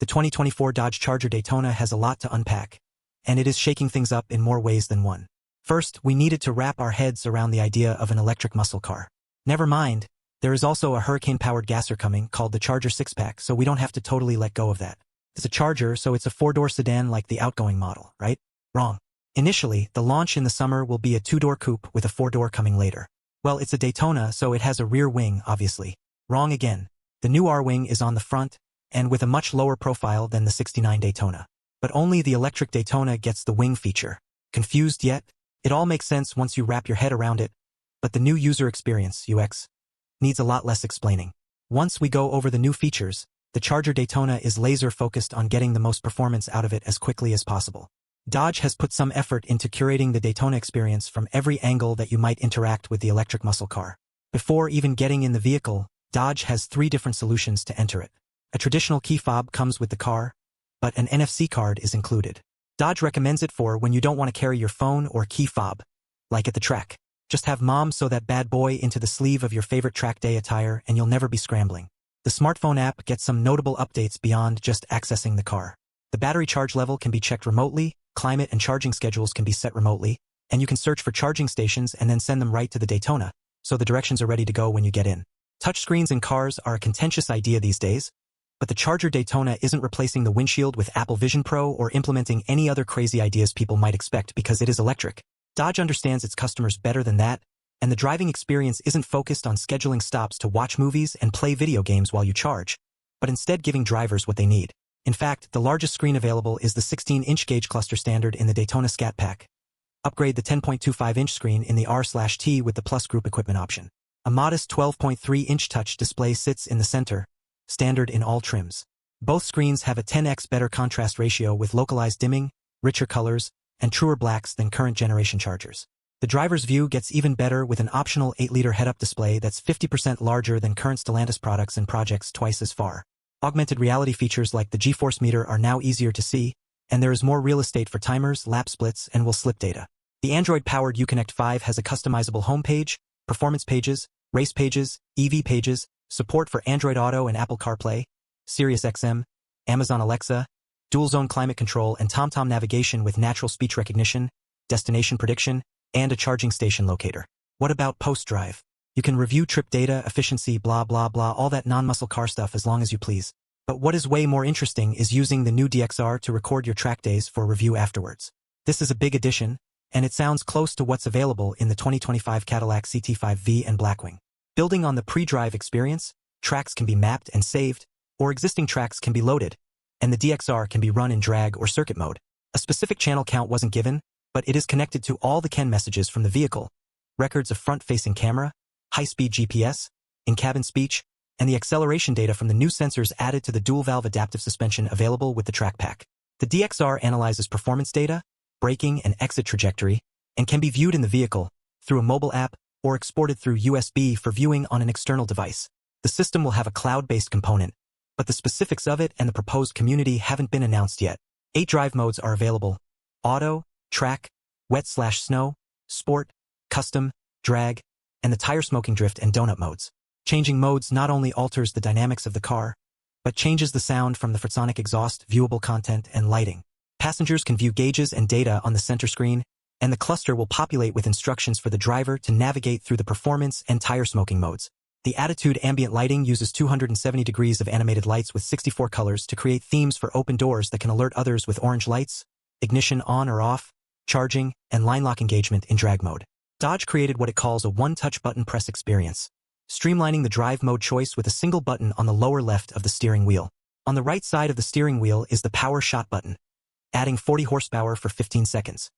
The 2024 Dodge Charger Daytona has a lot to unpack, and it is shaking things up in more ways than one. First, we needed to wrap our heads around the idea of an electric muscle car. Never mind, there is also a hurricane-powered gasser coming called the Charger Sixpack, so we don't have to totally let go of that. It's a Charger, so it's a four-door sedan like the outgoing model, right? Wrong. Initially, the launch in the summer will be a two-door coupe with a four-door coming later. Well, it's a Daytona, so it has a rear wing, obviously. Wrong again. The new R-wing is on the front, and with a much lower profile than the '69 Daytona. But only the electric Daytona gets the wing feature. Confused yet? It all makes sense once you wrap your head around it, but the new user experience, UX, needs a lot less explaining. Once we go over the new features, the Charger Daytona is laser-focused on getting the most performance out of it as quickly as possible. Dodge has put some effort into curating the Daytona experience from every angle that you might interact with the electric muscle car. Before even getting in the vehicle, Dodge has 3 different solutions to enter it. A traditional key fob comes with the car, but an NFC card is included. Dodge recommends it for when you don't want to carry your phone or key fob, like at the track. Just have mom sew that bad boy into the sleeve of your favorite track day attire and you'll never be scrambling. The smartphone app gets some notable updates beyond just accessing the car. The battery charge level can be checked remotely, climate and charging schedules can be set remotely, and you can search for charging stations and then send them right to the Daytona, so the directions are ready to go when you get in. Touchscreens in cars are a contentious idea these days, but the Charger Daytona isn't replacing the windshield with Apple Vision Pro or implementing any other crazy ideas people might expect because it is electric. Dodge understands its customers better than that, and the driving experience isn't focused on scheduling stops to watch movies and play video games while you charge, but instead giving drivers what they need. In fact, the largest screen available is the 16-inch gauge cluster standard in the Daytona Scat Pack. Upgrade the 10.25-inch screen in the R/T with the Plus Group equipment option. A modest 12.3-inch touch display sits in the center, standard in all trims. Both screens have a 10x better contrast ratio with localized dimming, richer colors, and truer blacks than current generation Chargers. The driver's view gets even better with an optional 8-liter head-up display that's 50% larger than current Stellantis products and projects twice as far. Augmented reality features like the G-force meter are now easier to see, and there is more real estate for timers, lap splits, and will slip data. The Android-powered Uconnect 5 has a customizable homepage, performance pages, race pages, EV pages, support for Android Auto and Apple CarPlay, Sirius XM, Amazon Alexa, dual-zone climate control and TomTom navigation with natural speech recognition, destination prediction, and a charging station locator. What about post-drive? You can review trip data, efficiency, blah blah blah, all that non-muscle car stuff as long as you please. But what is way more interesting is using the new DXR to record your track days for review afterwards. This is a big addition, and it sounds close to what's available in the 2025 Cadillac CT5V and Blackwing. Building on the pre-drive experience, tracks can be mapped and saved, or existing tracks can be loaded, and the DXR can be run in drag or circuit mode. A specific channel count wasn't given, but it is connected to all the CAN messages from the vehicle, records of front-facing camera, high-speed GPS, in-cabin speech, and the acceleration data from the new sensors added to the dual-valve adaptive suspension available with the track pack. The DXR analyzes performance data, braking and exit trajectory, and can be viewed in the vehicle, through a mobile app, or exported through USB for viewing on an external device. The system will have a cloud-based component, but the specifics of it and the proposed community haven't been announced yet. 8 drive modes are available: Auto, Track, Wet/Snow, Sport, Custom, Drag, and the tire smoking drift and donut modes. Changing modes not only alters the dynamics of the car, but changes the sound from the Fretsonic exhaust, viewable content, and lighting. Passengers can view gauges and data on the center screen, and the cluster will populate with instructions for the driver to navigate through the performance and tire smoking modes. The Attitude ambient lighting uses 270 degrees of animated lights with 64 colors to create themes for open doors that can alert others with orange lights, ignition on or off, charging, and line lock engagement in drag mode. Dodge created what it calls a one-touch button press experience, streamlining the drive mode choice with a single button on the lower left of the steering wheel. On the right side of the steering wheel is the power shot button, adding 40 horsepower for 15 seconds.